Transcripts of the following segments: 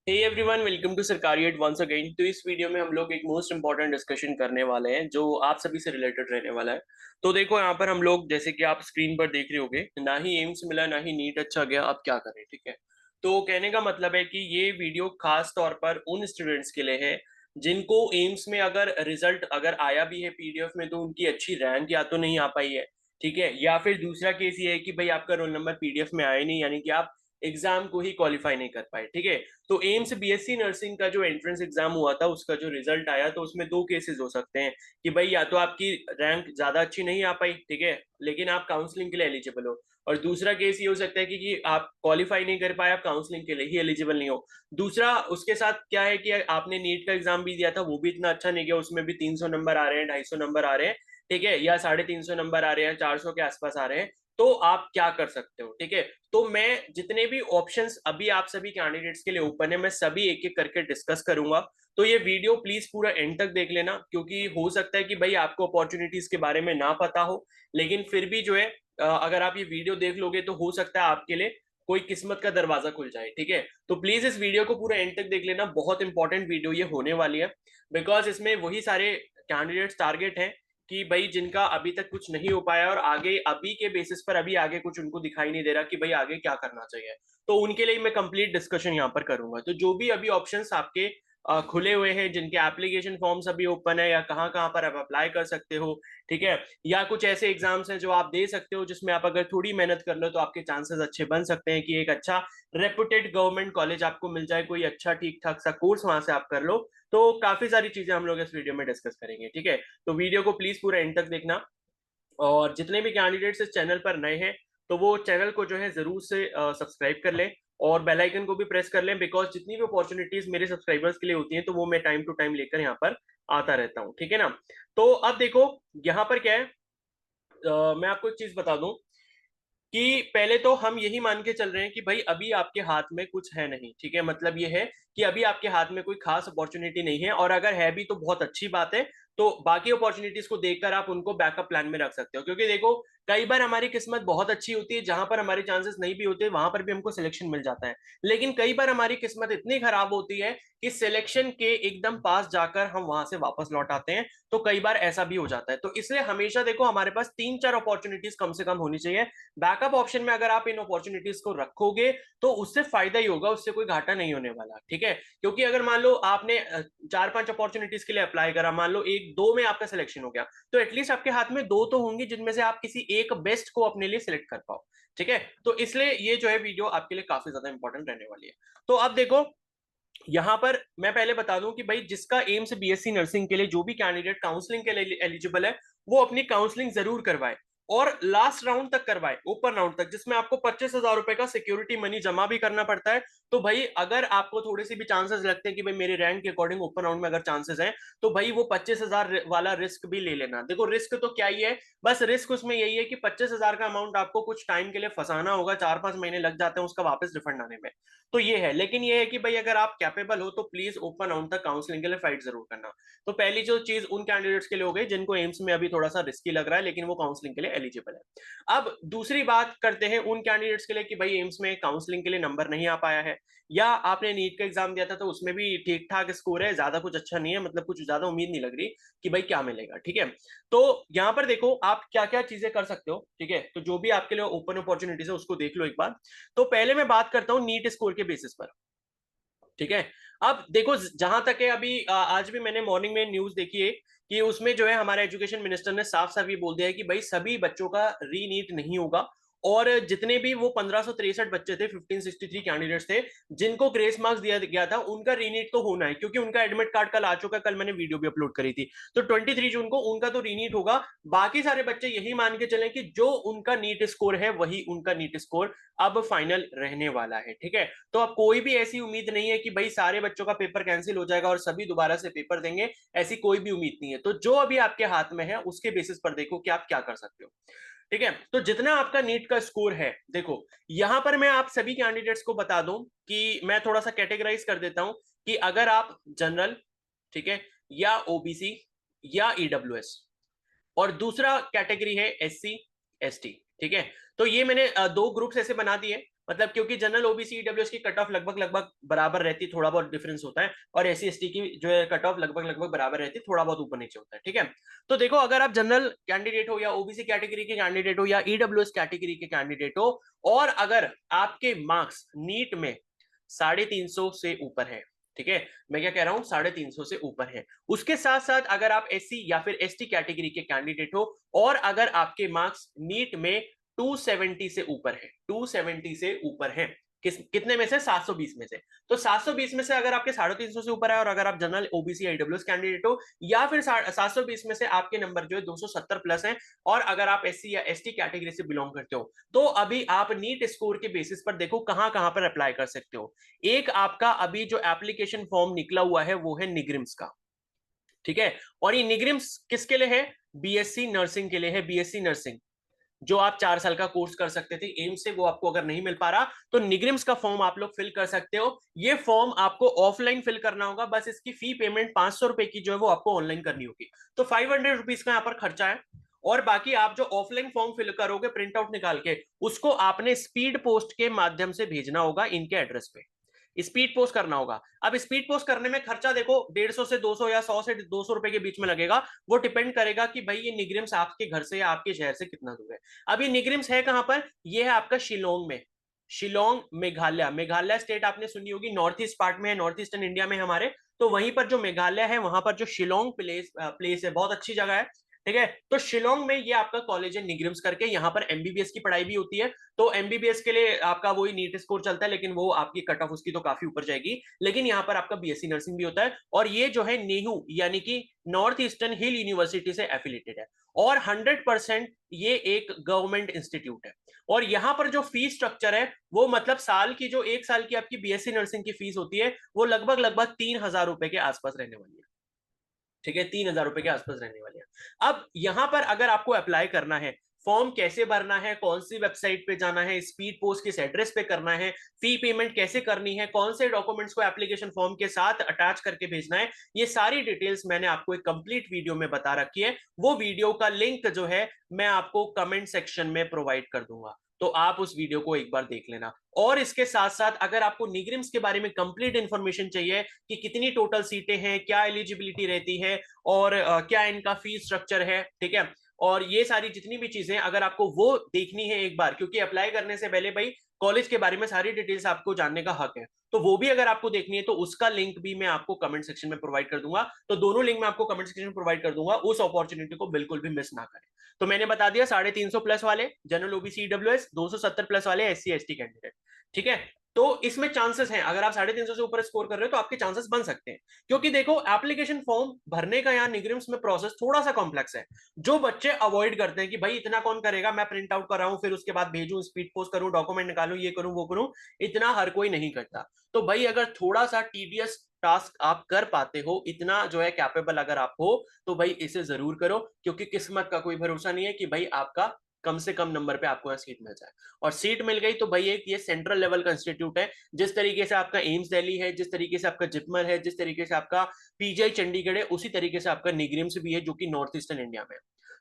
Hey everyone, welcome to सरकारी add once again. तो इस वीडियो में हम लोग एक मोस्ट इंपॉर्टेंट डिस्कशन करने वाले हैं जो आप सभी से रिलेटेड रहने वाला है। तो देखो यहाँ पर हम लोग, जैसे कि आप स्क्रीन पर देख रहे होगे, ना ही एम्स मिला ना ही नीट अच्छा गया, अब क्या करें। ठीक है, तो कहने का मतलब है कि ये वीडियो खास तौर पर उन स्टूडेंट्स के लिए है जिनको एम्स में अगर रिजल्ट अगर आया भी है पीडीएफ में तो उनकी अच्छी रैंक या तो नहीं आ पाई है। ठीक है, या फिर दूसरा केस ये है कि भाई आपका रोल नंबर पीडीएफ में आया नहीं, यानी कि आप एग्जाम को ही क्वालिफाई नहीं कर पाए। ठीक है, तो एम्स बीएससी नर्सिंग का जो एंट्रेंस एग्जाम हुआ था उसका जो रिजल्ट आया, तो उसमें दो केसेस हो सकते हैं कि भाई या तो आपकी रैंक ज्यादा अच्छी नहीं आ पाई, ठीक है, लेकिन आप काउंसलिंग के लिए एलिजिबल हो। और दूसरा केस ये हो सकता है कि आप क्वालिफाई नहीं कर पाए, आप काउंसलिंग के लिए ही एलिजिबल नहीं हो। दूसरा उसके साथ क्या है कि आपने नीट का एग्जाम भी दिया था, वो भी इतना अच्छा नहीं गया, उसमें भी 300 नंबर आ रहे हैं, 250 नंबर आ रहे हैं, ठीक है, या 350 नंबर आ रहे हैं, 400 के आसपास आ रहे हैं। तो आप क्या कर सकते हो। ठीक है, तो मैं जितने भी ऑप्शंस अभी आप सभी कैंडिडेट्स के लिए ओपन है, मैं सभी एक एक करके डिस्कस करूंगा। तो ये वीडियो प्लीज पूरा एंड तक देख लेना, क्योंकि हो सकता है कि भाई आपको अपॉर्चुनिटीज के बारे में ना पता हो, लेकिन फिर भी जो है अगर आप ये वीडियो देख लोगे तो हो सकता है आपके लिए कोई किस्मत का दरवाजा खुल जाए। ठीक है, तो प्लीज इस वीडियो को पूरा एंड तक देख लेना, बहुत इंपॉर्टेंट वीडियो ये होने वाली है। बिकॉज इसमें वही सारे कैंडिडेट्स टारगेट हैं कि भाई जिनका अभी तक कुछ नहीं हो पाया और आगे अभी के बेसिस पर अभी आगे कुछ उनको दिखाई नहीं दे रहा कि भाई आगे क्या करना चाहिए, तो उनके लिए मैं कंप्लीट डिस्कशन यहाँ पर करूंगा। तो जो भी अभी ऑप्शंस आपके खुले हुए हैं, जिनके एप्लीकेशन फॉर्म्स अभी ओपन है या कहाँ कहाँ पर आप अप्लाई कर सकते हो, ठीक है, या कुछ ऐसे एग्जाम्स हैं जो आप दे सकते हो जिसमें आप अगर थोड़ी मेहनत कर लो तो आपके चांसेस अच्छे बन सकते हैं कि एक अच्छा रेपुटेड गवर्नमेंट कॉलेज आपको मिल जाए, कोई अच्छा ठीक ठाक सा कोर्स वहां से आप कर लो। तो काफी सारी चीजें हम लोग इस वीडियो में डिस्कस करेंगे। ठीक है, तो वीडियो को प्लीज पूरा एंड तक देखना। और जितने भी कैंडिडेट्स इस चैनल पर नए हैं तो वो चैनल को जो है जरूर से सब्सक्राइब कर लें और बेल आइकन को भी प्रेस कर लें, बिकॉज जितनी भी अपॉर्चुनिटीज मेरे सब्सक्राइबर्स के लिए होती हैं तो वो मैं टाइम टू टाइम लेकर यहाँ पर आता रहता हूँ। ठीक है ना, तो अब देखो यहाँ पर क्या है, मैं आपको एक चीज बता दूं कि पहले तो हम यही मान के चल रहे हैं कि भाई अभी आपके हाथ में कुछ है नहीं। ठीक है, मतलब ये है कि अभी आपके हाथ में कोई खास अपॉर्चुनिटी नहीं है, और अगर है भी तो बहुत अच्छी बात है। तो बाकी अपॉर्चुनिटीज को देखकर आप उनको बैकअप प्लान में रख सकते हो, क्योंकि देखो कई बार हमारी किस्मत बहुत अच्छी होती है, जहां पर हमारे चांसेस नहीं भी होते वहां पर भी हमको सिलेक्शन मिल जाता है। लेकिन कई बार हमारी किस्मत इतनी खराब होती है कि सिलेक्शन के एकदम पास जाकर हम वहां से वापस लौट आते हैं। तो कई बार ऐसा भी हो जाता है, तो इसलिए हमेशा देखो हमारे पास तीन चार अपॉर्चुनिटीज कम से कम होनी चाहिए। बैकअप ऑप्शन में अगर आप इन अपॉर्चुनिटीज को रखोगे तो उससे फायदा ही होगा, उससे कोई घाटा नहीं होने वाला। ठीक है, क्योंकि अगर मान लो आपने चार पांच अपॉर्चुनिटीज के लिए अप्लाई करा, मान लो एक दो में आपका सिलेक्शन हो गया, तो एटलीस्ट आपके हाथ में दो तो होंगी जिनमें से आप किसी एक बेस्ट को अपने लिए सिलेक्ट कर पाओ। ठीक है, तो इसलिए ये जो है वीडियो आपके लिए काफी ज्यादा इंपॉर्टेंट रहने वाली है। तो अब देखो यहां पर मैं पहले बता दूं कि भाई जिसका एम्स बीएससी नर्सिंग के लिए जो भी कैंडिडेट काउंसलिंग के लिए एलिजिबल है वो अपनी काउंसलिंग जरूर करवाए, और लास्ट राउंड तक करवाए, ओपन राउंड तक, जिसमें आपको 25,000 रुपए का सिक्योरिटी मनी जमा भी करना पड़ता है। तो भाई अगर आपको थोड़े से भी चांसेस लगते हैं कि भाई मेरे रैंक के अकॉर्डिंग ओपन राउंड में अगर चांसेस हैं, तो भाई वो 25,000 वाला रिस्क भी ले लेना। देखो रिस्क तो क्या ही है, बस रिस्क उसमें यही है कि 25,000 का अमाउंट आपको कुछ टाइम के लिए फंसाना होगा, 4-5 महीने लग जाते हैं उसका वापस रिफंड आने में। तो ये है, लेकिन ये है कि भाई अगर आप कैपेबल हो तो प्लीज ओपन राउंड तक काउंसलिंग के लिए फाइट जरूर करना। तो पहली जो चीज उन कैंडिडेट्स के लिए हो गई जिनको एम्स में अभी थोड़ा सा रिस्की लग रहा है लेकिन वो काउंसलिंग के लिए एलिजिबल है। अब दूसरी बात करते हैं उन कैंडिडेट्स के लिए कि भाई एम्स में काउंसलिंग के लिए नंबर नहीं आ पाया है, या आपने नीट का एग्जाम दिया था तो उसमें भी ठीक ठाक स्कोर है, ज्यादा कुछ अच्छा नहीं है, मतलब कुछ ज्यादा उम्मीद नहीं लग रही कि भाई क्या मिलेगा। ठीक है, तो यहाँ पर देखो आप क्या क्या चीजें कर सकते हो। ठीक है, तो जो भी आपके लिए ओपन अपॉर्चुनिटीज है उसको देख लो एक बार। तो पहले मैं बात करता हूँ नीट स्कोर के बेसिस पर। ठीक है, अब देखो जहां तक है अभी आज भी मैंने मॉर्निंग में न्यूज देखी है कि उसमें जो है हमारे एजुकेशन मिनिस्टर ने साफ साफ ये बोल दिया है कि भाई सभी बच्चों का रीनीट नहीं होगा, और जितने भी वो 1563 बच्चे थे, 1563 कैंडिडेट्स थे जिनको ग्रेस मार्क्स दिया गया था, उनका रीनीट तो होना है, क्योंकि उनका एडमिट कार्ड कल आ चुका है, कल मैंने वीडियो भी अपलोड करी थी। तो 23 जून को उनका तो रीनीट होगा। बाकी सारे बच्चे यही मान के चलें कि जो उनका नीट स्कोर है वही उनका नीट स्कोर अब फाइनल रहने वाला है। ठीक है, तो अब कोई भी ऐसी उम्मीद नहीं है कि भाई सारे बच्चों का पेपर कैंसिल हो जाएगा और सभी दोबारा से पेपर देंगे, ऐसी कोई भी उम्मीद नहीं है। तो जो अभी आपके हाथ में है उसके बेसिस पर देखो कि आप क्या कर सकते हो। ठीक है, तो जितना आपका नीट का स्कोर है, देखो यहां पर मैं आप सभी कैंडिडेट्स को बता दूं कि मैं थोड़ा सा कैटेगराइज कर देता हूं कि अगर आप जनरल, ठीक है, या ओबीसी या ईडब्ल्यूएस, और दूसरा कैटेगरी है एससी एसटी। ठीक है, तो ये मैंने दो ग्रुप्स ऐसे बना दिए। मतलब क्योंकि जनरल ओबीसी ईडब्ल्यूएस की कट ऑफ लगभग लगभग बराबर रहती है, थोड़ा बहुत डिफरेंस होता है, और एससी एसटी की जो है कट ऑफ लगभग लगभग बराबर रहती है, थोड़ा बहुत ऊपर नीचे होता है, ठीक है। तो देखो, अगर आप जनरल कैंडिडेट हो या ओबीसी कैटेगरी के कैंडिडेट हो या ईडब्ल्यूएस कैटेगरी के कैंडिडेट हो, और अगर आपके मार्क्स नीट में 350 से ऊपर है, ठीक है, मैं क्या कह रहा हूं, 350 से ऊपर है, उसके साथ साथ अगर आप एससी या फिर एसटी कैटेगरी के कैंडिडेट हो और अगर आपके मार्क्स नीट में 270 से ऊपर है, 270 से ऊपर है, कितने में से, 720 में से, तो 720 में से अगर आपके 350 से ऊपर है और अगर आप जनरल ओबीसी ईडब्ल्यूएस कैंडिडेट हो, या फिर 720 में से आपके नंबर जो है 270 प्लस है, और अगर आप एससी या एसटी कैटेगरी से बिलोंग करते हो, तो अभी आप नीट स्कोर के बेसिस पर देखो कहां कहां पर अप्लाई कर सकते हो। एक आपका अभी जो एप्लीकेशन फॉर्म निकला हुआ है वो है निग्रिम्स का, ठीक है, और ये निग्रिम्स किसके लिए है, बीएससी नर्सिंग के लिए है, बीएससी नर्सिंग, जो आप 4 साल का कोर्स कर सकते थे एम्स से, वो आपको अगर नहीं मिल पा रहा तो निग्रिम्स का फॉर्म आप लोग फिल कर सकते हो। ये फॉर्म आपको ऑफलाइन फिल करना होगा, बस इसकी फी पेमेंट 500 रुपए की जो है वो आपको ऑनलाइन करनी होगी, तो 500 रुपीज का यहाँ पर खर्चा है। और बाकी आप जो ऑफलाइन फॉर्म फिल करोगे प्रिंट आउट निकाल के, उसको आपने स्पीड पोस्ट के माध्यम से भेजना होगा इनके एड्रेस पे, स्पीड पोस्ट करना होगा। अब स्पीड पोस्ट करने में खर्चा देखो 150 से 200 या 100 से 200 रुपए के बीच में लगेगा, वो डिपेंड करेगा कि भाई ये निग्रिम्स आपके घर से या आपके शहर से कितना दूर है। अब ये निग्रिम्स है कहां पर, ये है आपका शिलोंग में, शिलोंग मेघालय, मेघालय स्टेट आपने सुनी होगी, नॉर्थ ईस्ट पार्ट में है, नॉर्थ ईस्टर्न इंडिया में हमारे, तो वहीं पर जो मेघालय है वहां पर जो शिलोंग प्लेस है, बहुत अच्छी जगह है, ठीक है। तो शिलोंग में ये आपका कॉलेज है निग्रिम्स करके, यहाँ पर एमबीबीएस की पढ़ाई भी होती है, तो एमबीबीएस के लिए आपका वही नीट स्कोर चलता है, लेकिन वो आपकी कट ऑफ उसकी तो काफी ऊपर जाएगी, लेकिन यहाँ पर आपका बीएससी नर्सिंग भी होता है, और ये जो है नेहरू यानी कि नॉर्थ ईस्टर्न हिल यूनिवर्सिटी से एफिलेटेड है, और 100% ये एक गवर्नमेंट इंस्टीट्यूट है। और यहाँ पर जो फीस स्ट्रक्चर है वो मतलब साल की जो 1 साल की आपकी बीएससी नर्सिंग की फीस होती है वो लगभग लगभग 3,000 रुपए के आसपास रहने वाली है, ठीक है, 3,000 रुपए के आसपास रहने वाली है। अब यहां पर अगर आपको अप्लाई करना है, फॉर्म कैसे भरना है, कौन सी वेबसाइट पे जाना है, स्पीड पोस्ट किस एड्रेस पे करना है, फी पेमेंट कैसे करनी है, कौन से डॉक्यूमेंट्स को एप्लीकेशन फॉर्म के साथ अटैच करके भेजना है, ये सारी डिटेल्स मैंने आपको एक कंप्लीट वीडियो में बता रखी है। वो वीडियो का लिंक जो है मैं आपको कमेंट सेक्शन में प्रोवाइड कर दूंगा, तो आप उस वीडियो को एक बार देख लेना। और इसके साथ साथ अगर आपको निग्रिम्स के बारे में कंप्लीट इंफॉर्मेशन चाहिए कि कितनी टोटल सीटें हैं, क्या एलिजिबिलिटी रहती है, और क्या इनका फीस स्ट्रक्चर है, ठीक है, और ये सारी जितनी भी चीजें अगर आपको वो देखनी है एक बार, क्योंकि अप्लाई करने से पहले भाई कॉलेज के बारे में सारी डिटेल्स आपको जानने का हक है, तो वो भी अगर आपको देखनी है तो उसका लिंक भी मैं आपको कमेंट सेक्शन में प्रोवाइड कर दूंगा, तो दोनों लिंक मैं आपको कमेंट सेक्शन में प्रोवाइड कर दूंगा, उस अपॉर्चुनिटी को बिल्कुल भी मिस ना करें। तो मैंने बता दिया 350 प्लस वाले जनरल ओबीसी ईडब्ल्यूएस, 270 प्लस वाले एससी एसटी कैंडिडेट, ठीक है। तो इसमें चांसेस हैं, अगर आप 350 से ऊपर स्कोर कर रहे हो तो आपके चांसेस बन सकते हैं, क्योंकि देखो एप्लीकेशन फॉर्म भरने का यहाँ निग्रिम्स में प्रोसेस थोड़ा सा कॉम्प्लेक्स है। जो बच्चे अवॉइड करते हैं कि भाई इतना कौन करेगा, मैं प्रिंट आउट कराऊं फिर उसके बाद भेजूं, स्पीड पोस्ट करूं, डॉक्यूमेंट निकालूं, ये करूं वो करूं, इतना हर कोई नहीं करता। तो भाई अगर थोड़ा सा टीडियस टास्क आप कर पाते हो, इतना जो है कैपेबल अगर आप हो, तो भाई इसे जरूर करो, क्योंकि किस्मत का कोई भरोसा नहीं है कि भाई आपका कम से कम नंबर पे आपको यहाँ सीट मिल जाए, और सीट मिल गई तो भाई एक ये सेंट्रल लेवल का इंस्टीट्यूट है, जिस तरीके से आपका एम्स दिल्ली है, जिस तरीके से आपका जिपमर है, जिस तरीके से आपका पीजीआई चंडीगढ़ है, उसी तरीके से आपका निग्रिम्स भी है जो कि नॉर्थ ईस्टर्न इंडिया में,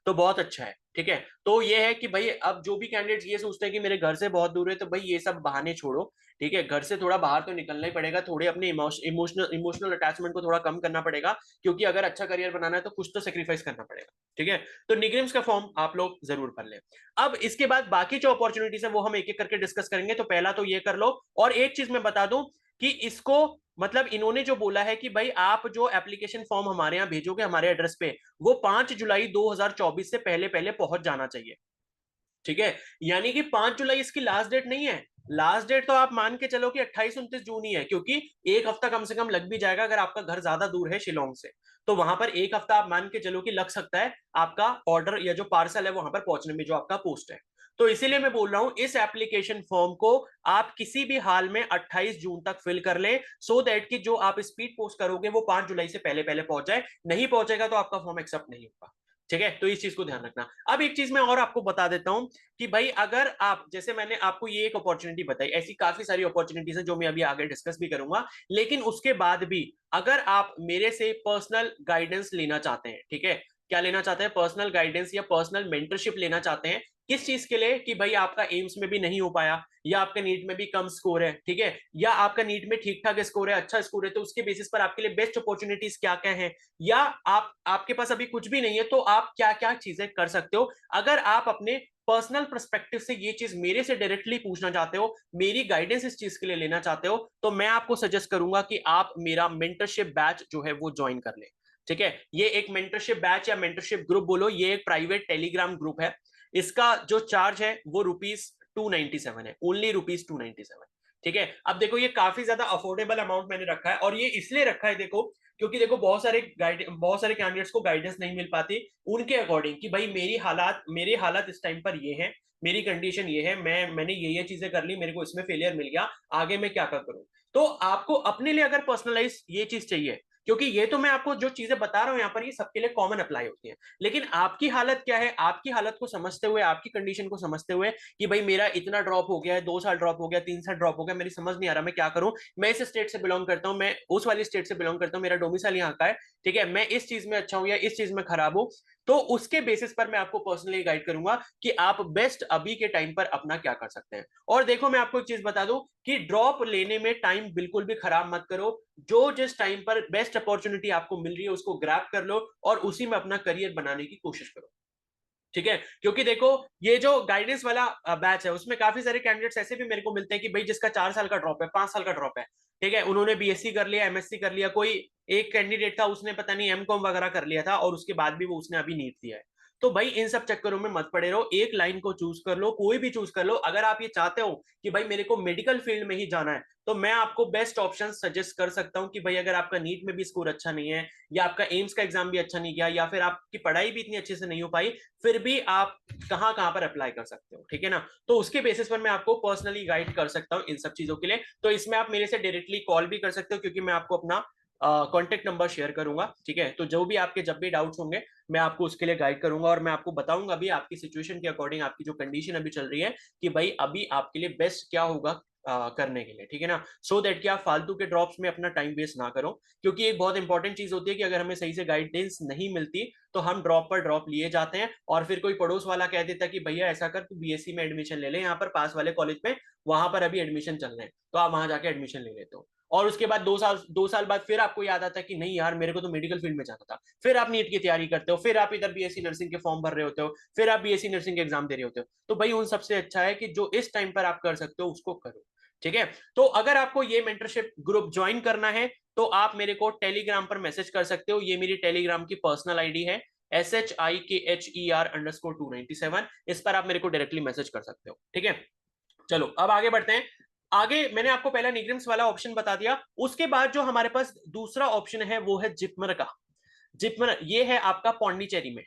तो बहुत अच्छा है, ठीक है। तो ये है कि भाई अब जो भी कैंडिडेट्स ये सोचते हैं कि मेरे घर से बहुत दूर है, तो भाई ये सब बहाने छोड़ो, ठीक है, घर से थोड़ा बाहर तो निकलना ही पड़ेगा, थोड़े अपने इमोशनल अटैचमेंट को थोड़ा कम करना पड़ेगा, क्योंकि अगर अच्छा करियर बनाना है तो कुछ तो सेक्रीफाइस करना पड़ेगा, ठीक है। तो निग्रिम्स का फॉर्म आप लोग जरूर भर लें। अब इसके बाद बाकी जो अपॉर्चुनिटीज है वो हम एक एक करके डिस्कस करेंगे, तो पहला तो ये कर लो। और एक चीज मैं बता दूं कि इसको मतलब इन्होंने जो बोला है कि भाई आप जो एप्लीकेशन फॉर्म हमारे यहाँ भेजोगे हमारे एड्रेस पे, वो 5 जुलाई 2024 से पहले पहले पहुंच जाना चाहिए, ठीक है। यानी कि 5 जुलाई इसकी लास्ट डेट नहीं है, लास्ट डेट तो आप मान के चलो कि 28-29 जून ही है, क्योंकि एक हफ्ता कम से कम लग भी जाएगा, अगर आपका घर ज्यादा दूर है शिलोंग से, तो वहां पर एक हफ्ता आप मान के चलो कि लग सकता है आपका ऑर्डर या जो पार्सल है वहां पर पहुंचने में, जो आपका पोस्ट है। तो इसीलिए मैं बोल रहा हूं इस एप्लीकेशन फॉर्म को आप किसी भी हाल में 28 जून तक फिल कर लें, सो दैट कि जो आप स्पीड पोस्ट करोगे वो 5 जुलाई से पहले पहले पहुंच जाए, नहीं पहुंचेगा तो आपका फॉर्म एक्सेप्ट नहीं होगा, ठीक है। तो इस चीज को ध्यान रखना। अब एक चीज मैं और आपको बता देता हूं कि भाई अगर आप, जैसे मैंने आपको ये एक अपॉर्चुनिटी बताई, ऐसी काफी सारी अपॉर्चुनिटीज है जो मैं अभी आगे डिस्कस भी करूंगा, लेकिन उसके बाद भी अगर आप मेरे से पर्सनल गाइडेंस लेना चाहते हैं, ठीक है, क्या लेना चाहते हैं, पर्सनल गाइडेंस या पर्सनल मेंटरशिप लेना चाहते हैं, किस चीज के लिए? कि भाई आपका एम्स में भी नहीं हो पाया, या आपका नीट में भी कम स्कोर है, ठीक है, या आपका नीट में ठीक ठाक स्कोर है, अच्छा स्कोर है, तो उसके बेसिस पर आपके लिए बेस्ट अपॉर्चुनिटीज क्या क्या है, या आपके पास अभी कुछ भी नहीं है, तो आप क्या क्या चीजें कर सकते हो। अगर आप अपने पर्सनल पर्सपेक्टिव से ये चीज मेरे से डायरेक्टली पूछना चाहते हो, मेरी गाइडेंस इस चीज के लिए लेना चाहते हो, तो मैं आपको सजेस्ट करूंगा कि आप मेरा मेंटरशिप बैच जो है वो ज्वाइन कर ले। ठीक है, ये एक मेंटरशिप बैच या मेंटरशिप ग्रुप बोलो, ये एक प्राइवेट टेलीग्राम ग्रुप है। इसका जो चार्ज है वो ₹297 है, ओनली ₹297। ठीक है, अब देखो ये काफी ज्यादा अफोर्डेबल अमाउंट मैंने रखा है, और ये इसलिए रखा है देखो, क्योंकि देखो बहुत सारे कैंडिडेट्स को गाइडेंस नहीं मिल पाती उनके अकॉर्डिंग, कि भाई मेरी हालात इस टाइम पर ये है, मेरी कंडीशन ये है, मैंने ये चीजें कर ली, मेरे को इसमें फेलियर मिल गया, आगे मैं क्या करूं। तो आपको अपने लिए अगर पर्सनलाइज ये चीज चाहिए, क्योंकि ये तो मैं आपको जो चीजें बता रहा हूं यहाँ पर, ये सबके लिए कॉमन अप्लाई होती है, लेकिन आपकी हालत क्या है, आपकी हालत को समझते हुए, आपकी कंडीशन को समझते हुए, कि भाई मेरा इतना ड्रॉप हो गया है, 2 साल ड्रॉप हो गया, 3 साल ड्रॉप हो गया, मेरी समझ नहीं आ रहा मैं क्या करूं, मैं इस स्टेट से बिलोंग करता हूं, मैं उस वाली स्टेट से बिलोंग करता हूं, मेरा डोमिसाइल यहाँ का है, ठीक है, मैं इस चीज में अच्छा हूं या इस चीज में खराब हूं, तो उसके बेसिस पर मैं आपको पर्सनली गाइड करूंगा कि आप बेस्ट अभी के टाइम पर अपना क्या कर सकते हैं। और देखो मैं आपको एक चीज बता दूं कि ड्रॉप लेने में टाइम बिल्कुल भी खराब मत करो, जो जिस टाइम पर बेस्ट अपॉर्चुनिटी आपको मिल रही है उसको ग्रैब कर लो और उसी में अपना करियर बनाने की कोशिश करो। ठीक है, क्योंकि देखो ये जो गाइडेंस वाला बैच है उसमें काफी सारे कैंडिडेट्स ऐसे भी मेरे को मिलते हैं कि भाई जिसका 4 साल का ड्रॉप है, 5 साल का ड्रॉप है, ठीक है, उन्होंने बीएससी कर लिया, एमएससी कर लिया, कोई एक कैंडिडेट था उसने पता नहीं एमकॉम वगैरह कर लिया था और उसके बाद भी वो उसने अभी नीट दिया है। तो भाई इन सब चक्करों में मत पड़े रहो, एक लाइन को चूज कर लो, कोई भी चूज कर लो। अगर आप ये चाहते हो कि भाई मेरे को मेडिकल फील्ड में ही जाना है, तो मैं आपको बेस्ट ऑप्शन सजेस्ट कर सकता हूं कि भाई अगर आपका नीट में भी स्कोर अच्छा नहीं है, या आपका एम्स का एग्जाम भी अच्छा नहीं गया, या फिर आपकी पढ़ाई भी इतनी अच्छे से नहीं हो पाई, फिर भी आप कहाँ कहाँ पर अप्लाई कर सकते हो, ठीक है ना। तो उसके बेसिस पर मैं आपको पर्सनली गाइड कर सकता हूँ इन सब चीजों के लिए। तो इसमें आप मेरे से डायरेक्टली कॉल भी कर सकते हो, क्योंकि मैं आपको अपना कॉन्टेक्ट नंबर शेयर करूंगा, ठीक है। तो जो भी आपके जब भी डाउट्स होंगे मैं आपको उसके लिए गाइड करूंगा, और मैं आपको बताऊंगा अभी आपकी सिचुएशन के अकॉर्डिंग, आपकी जो कंडीशन अभी चल रही है, कि भाई अभी आपके लिए बेस्ट क्या होगा करने के लिए, ठीक है ना। सो दैट कि आप फालतू के ड्रॉप्स में अपना टाइम वेस्ट ना करो, क्योंकि एक बहुत इंपॉर्टेंट चीज होती है कि अगर हमें सही से गाइडेंस नहीं मिलती तो हम ड्रॉप पर ड्रॉप लिए जाते हैं, और फिर कोई पड़ोस वाला कह देता है कि भैया ऐसा कर तू बीएससी में एडमिशन ले ले, यहाँ पर पास वाले कॉलेज में, वहां पर अभी एडमिशन चल रहे हैं, तो आप वहां जाके एडमिशन ले लेते हो, और उसके बाद 2 साल बाद फिर आपको याद आता है कि नहीं यार मेरे को तो मेडिकल फील्ड में जाना था, फिर आप नीट की तैयारी करते हो, फिर आप इधर बीएससी नर्सिंग के फॉर्म भर रहे होते हो, फिर आप बीएससी नर्सिंग के एग्जाम दे रहे होते हो। तो भाई उन सबसे अच्छा है कि जो इस टाइम पर आप कर सकते हो उसको करो, ठीक है। तो अगर आपको ये मेंटरशिप ग्रुप ज्वाइन करना है, तो आप मेरे को टेलीग्राम पर मैसेज कर सकते हो, ये मेरी टेलीग्राम की पर्सनल आईडी है, SHIKHER_297। इस पर आप मेरे को डायरेक्टली मैसेज कर सकते हो, ठीक है। चलो अब आगे बढ़ते हैं। आगे मैंने आपको पहला निग्रिम्स वाला ऑप्शन बता दिया, उसके बाद जो हमारे पास दूसरा ऑप्शन है वो है जिपमर का। जिपमर ये है आपका पौंडीचेरी में,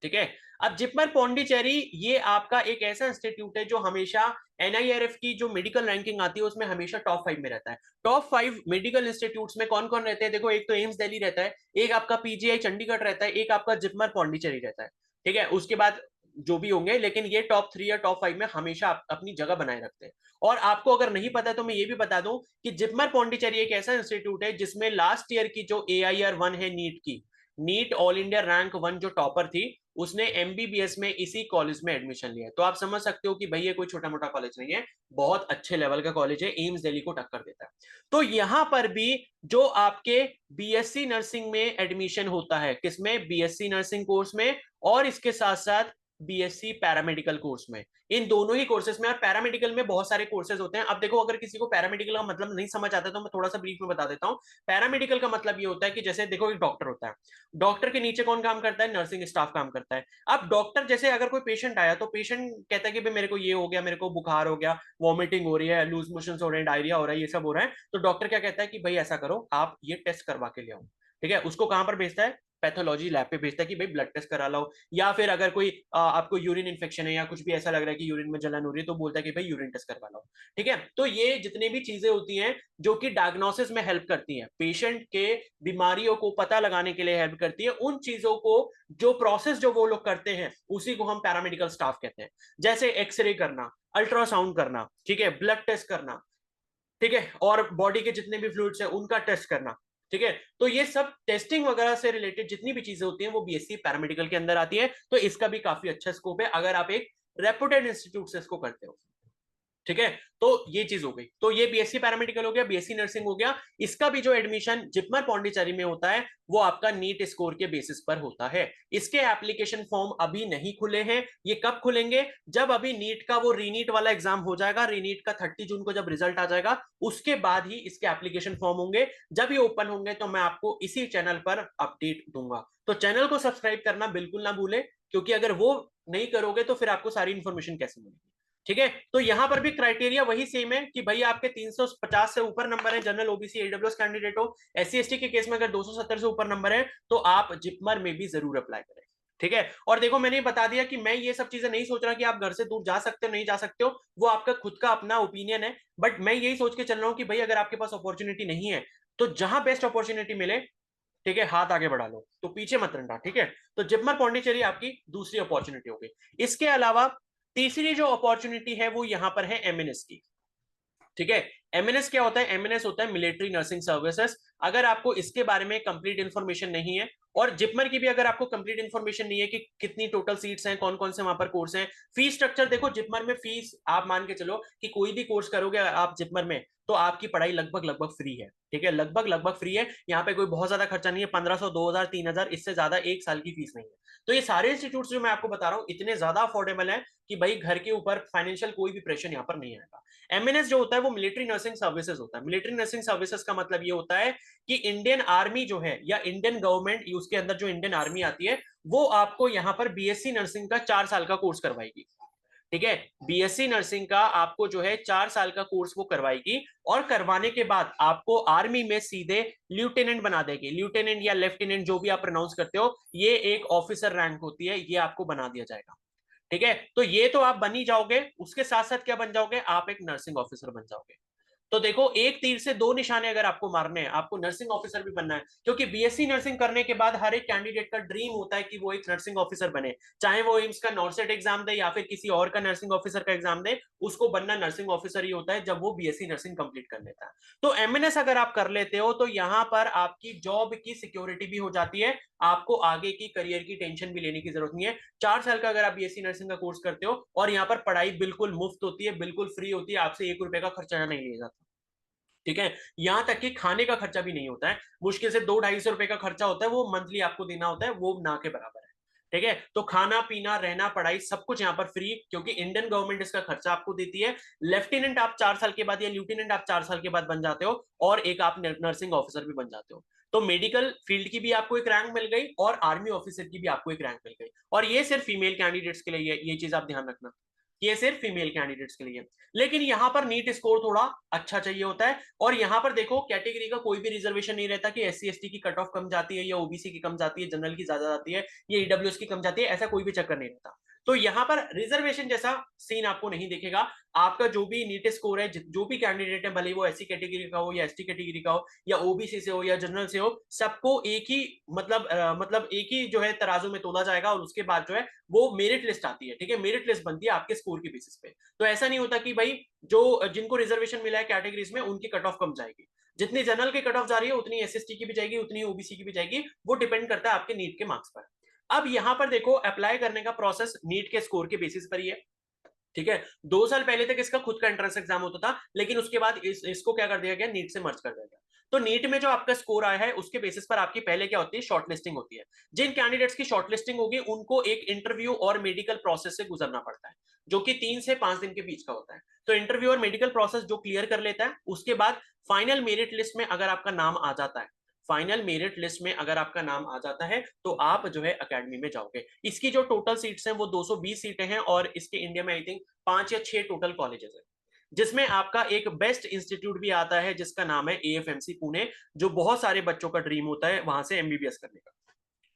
ठीक है। अब जिपमर पौंडीचेरी ये आपका एक ऐसा इंस्टीट्यूट है जो हमेशा एनआईआरएफ की जो मेडिकल रैंकिंग आती है उसमें हमेशा टॉप 5 में रहता है। टॉप 5 मेडिकल इंस्टीट्यूट्स में कौन कौन रहते हैं? देखो एक तो एम्स दिल्ली रहता है, एक आपका पीजीआई चंडीगढ़ रहता है, एक आपका जिपमर पौंडीचेरी रहता है, ठीक है। उसके बाद जो भी होंगे, लेकिन ये टॉप 3 या टॉप 5 में हमेशा अपनी जगह बनाए रखते हैं। और आपको अगर नहीं पता तो मैं ये भी बता दूं कि जिपमर पौंडीचेरी एक ऐसा इंस्टीट्यूट है जिसमें लास्ट ईयर की जो AIR-1 है नीट की, नीट ऑल इंडिया रैंक 1 जो टॉपर थी, उसने एमबीबीएस में इसी कॉलेज में एडमिशन लिया है। तो आप समझ सकते हो कि भाई ये कोई छोटा मोटा कॉलेज नहीं है, बहुत अच्छे लेवल का कॉलेज है, एम्स दिल्ली को टक्कर देता है। तो यहां पर भी जो आपके बीएससी नर्सिंग में एडमिशन होता है, किसमें? बीएससी नर्सिंग कोर्स में, और इसके साथ साथ बीएससी पैरामेडिकल कोर्स में, इन दोनों ही कोर्सेज में। और पैरामेडिकल में बहुत सारे कोर्सेज होते हैं। अब देखो अगर किसी को पैरामेडिकल का मतलब नहीं समझ आता तो मैं थोड़ा सा ब्रीफ में बता देता हूँ। पैरामेडिकल का मतलब ये होता है कि जैसे देखो एक डॉक्टर होता है, डॉक्टर के नीचे कौन काम करता है? नर्सिंग स्टाफ काम करता है। अब डॉक्टर जैसे अगर कोई पेशेंट आया तो पेशेंट कहता है कि भाई मेरे को ये हो गया, मेरे को बुखार हो गया, वॉमिटिंग हो रही है, लूज मोशन हो रहे हैं, डायरिया हो रहा है, ये सब हो रहा है, तो डॉक्टर क्या कहता है कि भाई ऐसा करो आप ये टेस्ट करवा के ले आओ, ठीक है। उसको कहां पर भेजता है? पैथोलॉजी लैब पे भेजता है कि भाई ब्लड टेस्ट करा लो, या फिर अगर कोई आपको यूरिन इन्फेक्शन है या कुछ भी ऐसा लग रहा है कि यूरिन में जलन हो रही है तो बोलता है कि भाई यूरिन टेस्ट करवा लो, ठीक है। तो ये जितनी भी चीजें होती हैं जो कि डायग्नोसिस में हेल्प करती हैं, पेशेंट के बीमारियों को पता लगाने के लिए हेल्प करती है, उन चीजों को जो प्रोसेस जो वो लोग करते हैं उसी को हम पैरामेडिकल स्टाफ कहते हैं। जैसे एक्सरे करना, अल्ट्रासाउंड करना, ठीक है, ब्लड टेस्ट करना, ठीक है, और बॉडी के जितने भी फ्लूइड्स है उनका टेस्ट करना, ठीक है। तो ये सब टेस्टिंग वगैरह से रिलेटेड जितनी भी चीजें होती हैं वो बीएससी पैरामेडिकल के अंदर आती है। तो इसका भी काफी अच्छा स्कोप है अगर आप एक रेपुटेड इंस्टीट्यूट से इसको करते हो। ठीक है, तो ये चीज हो गई। तो ये बीएससी पैरामेडिकल हो गया, बीएससी नर्सिंग हो गया। इसका भी जो एडमिशन जिपमर पौंडीचेरी में होता है वो आपका नीट स्कोर के बेसिस पर होता है। इसके एप्लीकेशन फॉर्म अभी नहीं खुले हैं। ये कब खुलेंगे? जब अभी नीट का वो रीनीट वाला एग्जाम हो जाएगा। रीनीट का 30 जून को जब रिजल्ट आ जाएगा उसके बाद ही इसके एप्लीकेशन फॉर्म होंगे। जब ये ओपन होंगे तो मैं आपको इसी चैनल पर अपडेट दूंगा। तो चैनल को सब्सक्राइब करना बिल्कुल ना भूले, क्योंकि अगर वो नहीं करोगे तो फिर आपको सारी इंफॉर्मेशन कैसे मिलेगी। ठीक है, तो यहां पर भी क्राइटेरिया वही सेम है कि भाई आपके 350 से ऊपर नंबर है, जनरल ओबीसी ईडब्ल्यूएस कैंडिडेट हो। एससी एसटी के केस में अगर 270 से ऊपर नंबर है तो आप जिपमर में भी जरूर अप्लाई करें। ठीक है, और देखो मैंने बता दिया कि मैं ये सब चीजें नहीं सोच रहा कि आप घर से दूर जा सकते हो नहीं जा सकते हो, वो आपका खुद का अपना ओपिनियन है। बट मैं यही सोच के चल रहा हूं कि भाई अगर आपके पास अपॉर्चुनिटी नहीं है तो जहां बेस्ट अपॉर्चुनिटी मिले, ठीक है, हाथ आगे बढ़ा लो, तो पीछे मत रहना। ठीक है, तो जिपमर पौंडीचेरी आपकी दूसरी अपॉर्चुनिटी होगी। इसके अलावा तीसरी जो अपॉर्चुनिटी है वो यहां पर है एमएनएस की। ठीक है, एमएनएस क्या होता है? एमएनएस होता है मिलिट्री नर्सिंग सर्विसेज। अगर आपको इसके बारे में कंप्लीट इंफॉर्मेशन नहीं है, और जिपमर की भी अगर आपको कंप्लीट इंफॉर्मेशन नहीं है कि कितनी टोटल सीट्स हैं, कौन कौन से वहां पर कोर्स हैं, फीस स्ट्रक्चर देखो जिपमर में फीस आप मान के चलो कि कोई भी कोर्स करोगे आप जिपमर में तो आपकी पढ़ाई लगभग लगभग फ्री है। ठीक है, लगभग लगभग फ्री है। यहाँ पे कोई बहुत ज्यादा खर्चा नहीं है, 1500 2000 3000, इससे ज्यादा एक साल की फीस नहीं है। तो ये सारे इंस्टीट्यूट जो मैं आपको बता रहा हूँ इतने ज्यादा अफोर्डेबल है कि भाई घर के ऊपर फाइनेंशियल कोई भी प्रेशर यहाँ पर नहीं आएगा। एमएनएस जो होता है वो मिलिट्री नर्सिंग सर्विसेज होता है। मिलिट्री नर्सिंग सर्विसेज का मतलब ये होता है कि इंडियन आर्मी जो है या इंडियन गवर्नमेंट उसके अंदर जो इंडियन आर्मी आती है वो आपको यहाँ पर बीएससी नर्सिंग का 4 साल का कोर्स करवाएगी। ठीक है, बीएससी नर्सिंग का आपको जो है 4 साल का कोर्स वो करवाएगी, और करवाने के बाद आपको आर्मी में सीधे ल्यूटेनेंट बना देगी। ल्यूटेनेंट या लेफ्टिनेंट जो भी आप प्रोनाउंस करते हो, ये एक ऑफिसर रैंक होती है, ये आपको बना दिया जाएगा। ठीक है, तो ये तो आप बन ही जाओगे, उसके साथ साथ क्या बन जाओगे? आप एक नर्सिंग ऑफिसर बन जाओगे। तो देखो एक तीर से दो निशाने अगर आपको मारने हैं, आपको नर्सिंग ऑफिसर भी बनना है, क्योंकि बीएससी नर्सिंग करने के बाद हर एक कैंडिडेट का ड्रीम होता है कि वो एक नर्सिंग ऑफिसर बने, चाहे वो एम्स का नॉर्सेट एग्जाम दे या फिर किसी और का नर्सिंग ऑफिसर का एग्जाम दे, उसको बनना नर्सिंग ऑफिसर ही होता है जब वो बीएससी नर्सिंग कंप्लीट कर लेता है। तो एमएनएस अगर आप कर लेते हो तो यहां पर आपकी जॉब की सिक्योरिटी भी हो जाती है, आपको आगे की करियर की टेंशन भी लेने की जरूरत नहीं है। 4 साल का अगर आप बीएससी नर्सिंग का कोर्स करते हो, और यहाँ पर पढ़ाई बिल्कुल मुफ्त होती है, बिल्कुल फ्री होती है, आपसे 1 रुपए का खर्चा नहीं लिया जाता। ठीक है, यहां तक कि खाने का खर्चा भी नहीं होता है, मुश्किल से 200-250 रुपए का खर्चा होता है, वो मंथली आपको देना होता है, वो ना के बराबर है। ठीक है, तो खाना पीना रहना पढ़ाई सब कुछ यहाँ पर फ्री, क्योंकि इंडियन गवर्नमेंट इसका खर्चा आपको देती है। लेफ्टिनेंट आप 4 साल के बाद या ल्यूटिनेंट आप 4 साल के बाद बन जाते हो, और एक आप नर्सिंग ऑफिसर भी बन जाते हो। तो मेडिकल फील्ड की भी आपको एक रैंक मिल गई और आर्मी ऑफिसर की भी आपको एक रैंक मिल गई, और ये सिर्फ फीमेल कैंडिडेट्स के लिए, ये चीज आप ध्यान रखना, ये सिर्फ फीमेल कैंडिडेट्स के लिए। लेकिन यहां पर नीट स्कोर थोड़ा अच्छा चाहिए होता है, और यहां पर देखो कैटेगरी का कोई भी रिजर्वेशन नहीं रहता कि एससी एसटी की कट ऑफ कम जाती है या ओबीसी की कम जाती है, जनरल की ज्यादा जाती है या ईडब्ल्यूएस की कम जाती है, ऐसा कोई भी चक्कर नहीं रहता। तो यहां पर रिजर्वेशन जैसा सीन आपको नहीं दिखेगा। आपका जो भी नीट स्कोर है, जो भी कैंडिडेट है, भले वो एससी कैटेगरी का हो या एसटी कैटेगरी का हो या ओबीसी से हो या जनरल से हो, सबको एक ही मतलब एक ही जो है तराजू में तोला जाएगा, और उसके बाद जो है वो मेरिट लिस्ट आती है। ठीक है, मेरिट लिस्ट बनती है आपके स्कोर के बेसिस पे। तो ऐसा नहीं होता कि भाई जो जिनको रिजर्वेशन मिला है कैटेगरीज में उनकी कट ऑफ कम जाएगी, जितनी जनरल की कट ऑफ जा रही है उतनी एसएसटी की भी जाएगी, उतनी ओबीसी की भी जाएगी, वो डिपेंड करता है आपके नीट के मार्क्स पर। अब यहां पर देखो अप्लाई करने का प्रोसेस नीट के स्कोर के बेसिस पर ही है। ठीक है, 2 साल पहले तक इसका खुद का एंट्रेंस एग्जाम होता था, लेकिन उसके बाद इसको क्या कर दिया गया, नीट से मर्ज कर दिया गया। तो नीट में जो आपका स्कोर आया है उसके बेसिस पर आपकी पहले क्या होती है, शॉर्टलिस्टिंग होती है। जिन कैंडिडेट्स की शॉर्टलिस्टिंग होगी उनको एक इंटरव्यू और मेडिकल प्रोसेस से गुजरना पड़ता है, जो कि 3 से 5 दिन के बीच का होता है। तो इंटरव्यू और मेडिकल प्रोसेस जो क्लियर कर लेता है, उसके बाद फाइनल मेरिट लिस्ट में अगर आपका नाम आ जाता है, फाइनल मेरिट लिस्ट में अगर आपका नाम आ जाता है तो आप जो है एकेडमी में जाओगे। इसकी जो टोटल सीट्स हैं वो 220 सीटें हैं, और इसके इंडिया में आई थिंक 5 या 6 टोटल कॉलेजेस हैं, जिसमें आपका एक बेस्ट इंस्टीट्यूट भी आता है जिसका नाम है एएफएमसी पुणे, जो बहुत सारे बच्चों का ड्रीम होता है वहां से एमबीबीएस करने का।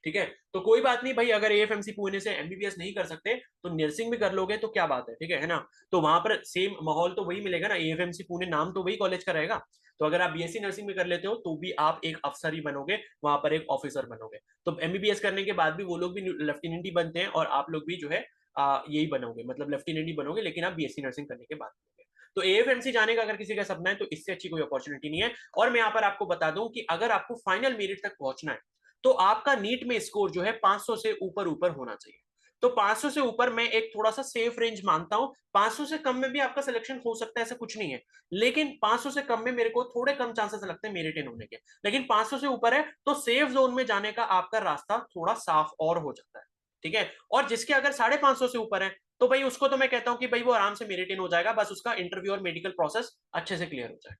ठीक है, तो कोई बात नहीं भाई, अगर एएफएमसी पुणे से एमबीबीएस नहीं कर सकते तो नर्सिंग भी कर लोगे तो क्या बात है। ठीक है ना, तो वहां पर सेम माहौल तो वही मिलेगा ना, एएफएमसी पुणे नाम तो वही कॉलेज का रहेगा। तो अगर आप बीएससी नर्सिंग में कर लेते हो तो भी आप एक अफसर ही बनोगे, वहां पर एक ऑफिसर बनोगे। तो एमबीबीएस करने के बाद भी वो लोग भी लेफ्टिनेंट ही बनते हैं, और आप लोग भी जो है यही बनोगे, मतलब लेफ्टिनेंट ही बनोगे, लेकिन आप बीएससी नर्सिंग करने के बाद बनोगे। तो एएफएमसी जाने का अगर किसी का सपना है तो इससे अच्छी कोई अपॉर्चुनिटी नहीं है। और मैं यहाँ पर आपको बता दूं कि अगर आपको फाइनल मेरिट तक पहुंचना है तो आपका नीट में स्कोर जो है 500 से ऊपर ऊपर होना चाहिए। तो 500 से ऊपर मैं एक थोड़ा सा सेफ रेंज मानता हूं। 500 से कम में भी आपका सिलेक्शन हो सकता है, ऐसा कुछ नहीं है, लेकिन 500 से कम में मेरे को थोड़े कम चांसेस लगते हैं मेरिट इन होने के। लेकिन 500 से ऊपर है तो सेफ जोन में जाने का आपका रास्ता थोड़ा साफ और हो जाता है, ठीक है। और जिसके अगर 550 से ऊपर है तो भाई उसको तो मैं कहता हूं कि भाई वो आराम से मेरिट इन हो जाएगा, बस उसका इंटरव्यू और मेडिकल प्रोसेस अच्छे से क्लियर हो जाए,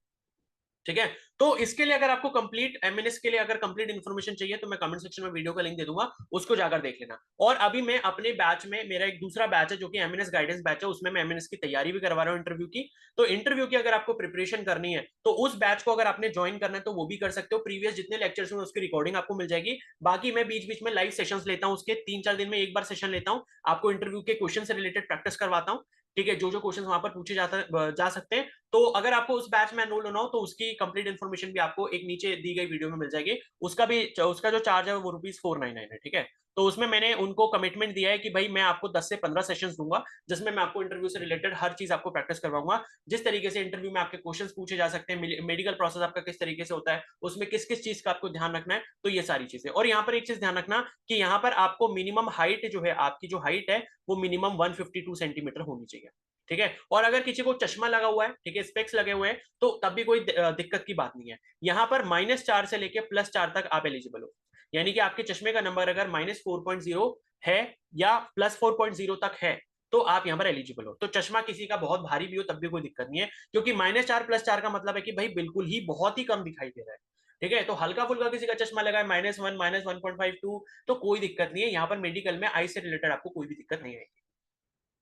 ठीक है। तो इसके लिए अगर आपको कंप्लीट एमएनएस के लिए अगर कंप्लीट इन्फॉर्मेशन चाहिए तो मैं कमेंट सेक्शन में वीडियो का लिंक दे दूंगा, उसको जाकर देख लेना। और अभी मैं अपने बैच में, मेरा एक दूसरा बैच है जो कि एमएनएस गाइडेंस बैच है, उसमें मैं एमएनएस की तैयारी भी करवा रहा हूँ इंटरव्यू की। तो इंटरव्यू की अगर आपको प्रिपरेशन करनी है तो उस बैच को अगर आपने ज्वाइन करना है तो वो भी कर सकते हो। प्रीवियस जितने लेक्चर्स में उसकी रिकॉर्डिंग आपको मिल जाएगी। बाकी मैं बीच बीच में लाइव सेशंस लेता हूँ, उसके 3-4 दिन में एक बार सेशन लेता हूँ, आपको इंटरव्यू के क्वेश्चन से रिलेटेड प्रैक्टिस करवाता हूँ, ठीक है। जो जो क्वेश्चन वहां पर पूछे जा सकते हैं। तो अगर आपको उस बैच में एनरोल होना हो तो उसकी कंप्लीट इन्फॉर्मेशन भी आपको एक नीचे दी गई वीडियो में मिल जाएगी। उसका जो चार्ज है वो ₹499 है, ठीक है। तो उसमें मैंने उनको कमिटमेंट दिया है कि भाई मैं आपको 10 से 15 सेशंस दूंगा जिसमें मैं आपको इंटरव्यू से रिलेटेड हर चीज आपको प्रैक्टिस करवाऊंगा। जिस तरीके से इंटरव्यू में आपके क्वेश्चंस पूछे जा सकते हैं, मेडिकल प्रोसेस आपका किस तरीके से होता है, उसमें किस किस चीज का आपको ध्यान रखना है, तो ये सारी चीजें। और यहाँ पर एक चीज ध्यान रखना कि यहाँ पर आपको मिनिमम हाइट जो है, आपकी जो हाइट है वो मिनिमम 152 सेंटीमीटर होनी चाहिए, ठीक है। और अगर किसी को चश्मा लगा हुआ है, ठीक है, स्पेक्स लगे हुए हैं, तो तब भी कोई दिक्कत की बात नहीं है। यहाँ पर -4 से लेके +4 तक आप एलिजिबल हो, यानी कि आपके चश्मे का नंबर अगर -4.0 है या +4.0 तक है तो आप यहाँ पर एलिजिबल हो। तो चश्मा किसी का बहुत भारी भी हो तब भी कोई दिक्कत नहीं है, क्योंकि -4 +4 का मतलब है कि भाई बिल्कुल ही बहुत ही कम दिखाई दे रहा है, ठीक है। तो हल्का फुल्का किसी का चश्मा लगा है -1 -1.52 तो कोई दिक्कत नहीं है, यहाँ पर मेडिकल में आई से रिलेटेड आपको कोई भी दिक्कत नहीं आएगी,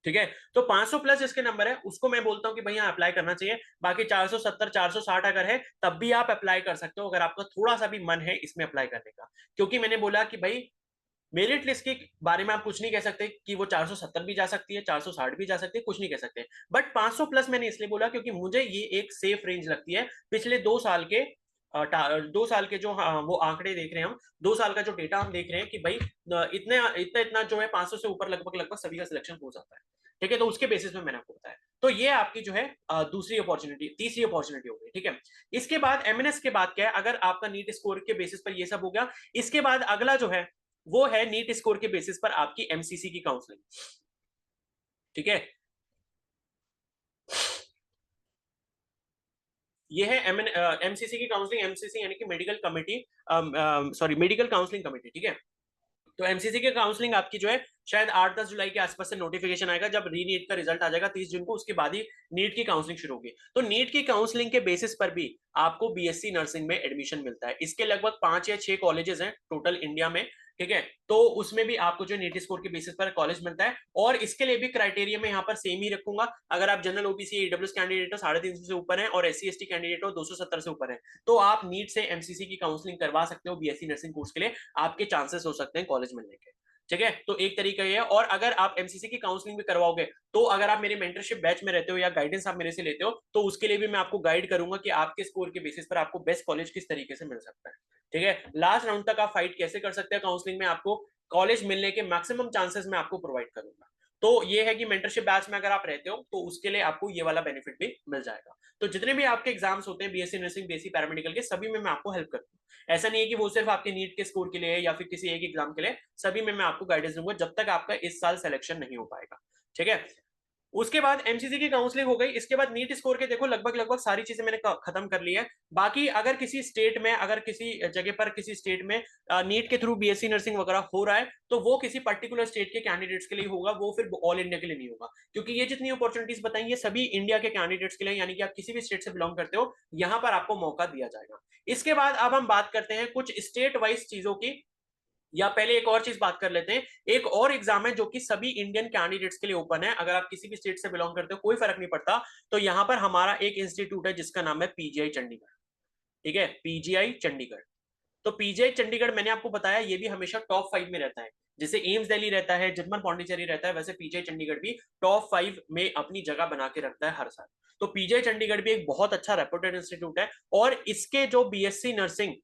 ठीक है। तो 500 प्लस इसके नंबर है उसको मैं बोलता हूं कि भाई यहाँ अप्लाई करना चाहिए। बाकी 470 460 अगर है तब भी आप अप्लाई कर सकते हो अगर आपका थोड़ा सा भी मन है इसमें अप्लाई करने का, क्योंकि मैंने बोला कि भाई मेरिट लिस्ट के बारे में आप कुछ नहीं कह सकते कि वो 470 भी जा सकती है, 460 भी जा सकती है, कुछ नहीं कह सकते। बट 500 प्लस मैंने इसलिए बोला क्योंकि मुझे ये एक सेफ रेंज लगती है। पिछले 2 साल के 2 साल के जो वो आंकड़े देख रहे हैं हम, 2 साल का जो डेटा हम देख रहे हैं कि भाई इतने इतना इतना जो है 500 से ऊपर लगभग लगभग सभी का सिलेक्शन हो जाता है, ठीक है। तो उसके बेसिस में मैंने आपको बताया। तो ये आपकी जो है दूसरी अपॉर्चुनिटी, तीसरी अपॉर्चुनिटी हो गई, ठीक है। इसके बाद एमएनएस के बाद क्या है, अगर आपका नीट स्कोर के बेसिस पर ये सब हो गया, इसके बाद अगला जो है वो है नीट स्कोर के बेसिस पर आपकी एमसीसी की काउंसलिंग, ठीक है। ये है एमसीसी की काउंसलिंग। एमसीसी यानी कि medical committee, sorry medical counselling committee, ठीक है। तो एमसीसी की काउंसलिंग आपकी जो है शायद 8-10 जुलाई के आसपास से नोटिफिकेशन आएगा, जब री नीट का रिजल्ट आ जाएगा 30 जून को, उसके बाद ही नीट की काउंसलिंग शुरू होगी। तो नीट की काउंसलिंग के बेसिस पर भी आपको बीएससी नर्सिंग में एडमिशन मिलता है। इसके लगभग 5 या 6 कॉलेजेस हैं टोटल इंडिया में, ठीक है। तो उसमें भी आपको जो नीट स्कोर के बेसिस पर कॉलेज मिलता है। और इसके लिए भी क्राइटेरिया में यहाँ पर सेम ही रखूंगा। अगर आप जनरल ओबीसी ईडब्ल्यूएस कैंडिडेट हो 350 से ऊपर है, और एससी एसटी कैंडिडेट हो 270 से ऊपर है, तो आप नीट से एमसीसी की काउंसलिंग करवा सकते हो बीएससी नर्सिंग कोर्स के लिए। आपके चांसेस हो सकते हैं कॉलेज मिलने के, ठीक है। तो एक तरीका ये है। और अगर आप एमसीसी की काउंसलिंग भी करवाओगे तो अगर आप मेरे मेंटरशिप बैच में रहते हो या गाइडेंस आप मेरे से लेते हो तो उसके लिए भी मैं आपको गाइड करूंगा कि आपके स्कोर के बेसिस पर आपको बेस्ट कॉलेज किस तरीके से मिल सकता है, ठीक है। लास्ट राउंड तक आप फाइट कैसे कर सकते हैं काउंसलिंग में, आपको कॉलेज मिलने के मैक्सिमम चांसेस मैं आपको प्रोवाइड करूंगा। तो ये है कि मेंटरशिप बैच में अगर आप रहते हो तो उसके लिए आपको ये वाला बेनिफिट भी मिल जाएगा। तो जितने भी आपके एग्जाम्स होते हैं बीएससी नर्सिंग, बीएससी पैरामेडिकल के, सभी में मैं आपको हेल्प करूंगा। ऐसा नहीं है कि वो सिर्फ आपके नीट के स्कोर के लिए है या फिर किसी एक एग्जाम के लिए, सभी में मैं आपको गाइडेंस दूंगा जब तक आपका इस साल सिलेक्शन नहीं हो पाएगा, ठीक है। उसके बाद एमसीसी की काउंसलिंग हो गई। इसके बाद नीट स्कोर के देखो लगभग लगभग सारी चीजें मैंने खत्म कर ली है। बाकी अगर किसी स्टेट में, अगर किसी जगह पर किसी स्टेट में नीट के थ्रू बीएससी नर्सिंग वगैरह हो रहा है तो वो किसी पर्टिकुलर स्टेट के कैंडिडेट्स के लिए होगा, वो फिर ऑल इंडिया के लिए नहीं होगा, क्योंकि ये जितनी अपॉर्चुनिटीज बताई ये सभी इंडिया के कैंडिडेट्स के लिए, यानी कि आप किसी भी स्टेट से बिलोंग करते हो यहाँ पर आपको मौका दिया जाएगा। इसके बाद अब हम बात करते हैं कुछ स्टेट वाइज चीजों की, या पहले एक और चीज बात कर लेते हैं। एक और एग्जाम है जो कि सभी इंडियन कैंडिडेट्स के लिए ओपन है, अगर आप किसी भी स्टेट से बिलोंग करते हो कोई फर्क नहीं पड़ता। तो यहां पर हमारा एक इंस्टीट्यूट है जिसका नाम है पीजीआई चंडीगढ़, ठीक है, पीजीआई चंडीगढ़। तो पीजीआई चंडीगढ़ मैंने आपको बताया ये भी हमेशा टॉप 5 में रहता है। जैसे एम्स दिल्ली रहता है, जितमन पौंडीचेरी रहता है, वैसे पीजीआई चंडीगढ़ भी टॉप 5 में अपनी जगह बना के रखता है हर साल। तो पीजीआई चंडीगढ़ भी एक बहुत अच्छा रेपुटेड इंस्टीट्यूट है। और इसके जो बीएससी नर्सिंग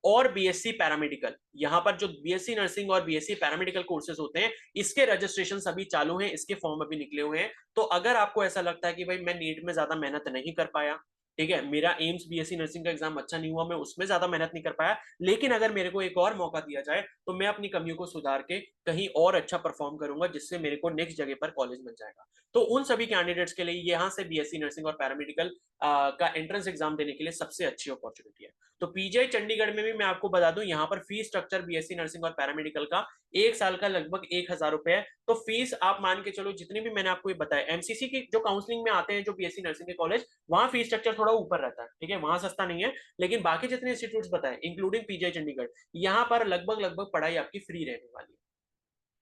और बीएससी पैरामेडिकल, यहां पर जो बीएससी नर्सिंग और बीएससी पैरामेडिकल कोर्सेज होते हैं इसके रजिस्ट्रेशन सभी चालू हैं, इसके फॉर्म अभी निकले हुए हैं। तो अगर आपको ऐसा लगता है कि भाई मैं नीट में ज्यादा मेहनत नहीं कर पाया ठीक है, मेरा एम्स बीएससी नर्सिंग का एग्जाम अच्छा नहीं हुआ, मैं उसमें ज्यादा मेहनत नहीं कर पाया, लेकिन अगर मेरे को एक और मौका दिया जाए तो मैं अपनी कमियों को सुधार के कहीं और अच्छा परफॉर्म करूंगा, जिससे मेरे को नेक्स्ट जगह पर कॉलेज मिल जाएगा। तो उन सभी कैंडिडेट्स के लिए यहाँ से बीएससी नर्सिंग और पैरामेडिकल का एंट्रेंस एग्जाम देने के लिए सबसे अच्छी अपॉर्चुनिटी है। तो पीजीआई चंडीगढ़ में भी मैं आपको बता दूं, यहाँ पर फीस स्ट्रक्चर बीएससी नर्सिंग और पैरामेडिकल का एक साल का लगभग 1,000 रुपए है। तो फीस आप मान के चलो, जितनी भी मैंने आपको ये बताया, एमसीसी की जो काउंसलिंग में आते हैं जो बीएससी नर्सिंग के कॉलेज, वहां फीस स्ट्रक्चर थोड़ा ऊपर रहता है, ठीक है, वहां सस्ता नहीं है। लेकिन बाकी जितने इंस्टीट्यूट बताए इंक्लूडिंग पीजीआई चंडीगढ़, यहाँ पर लगभग लगभग पढ़ाई आपकी फ्री रहने वाली है।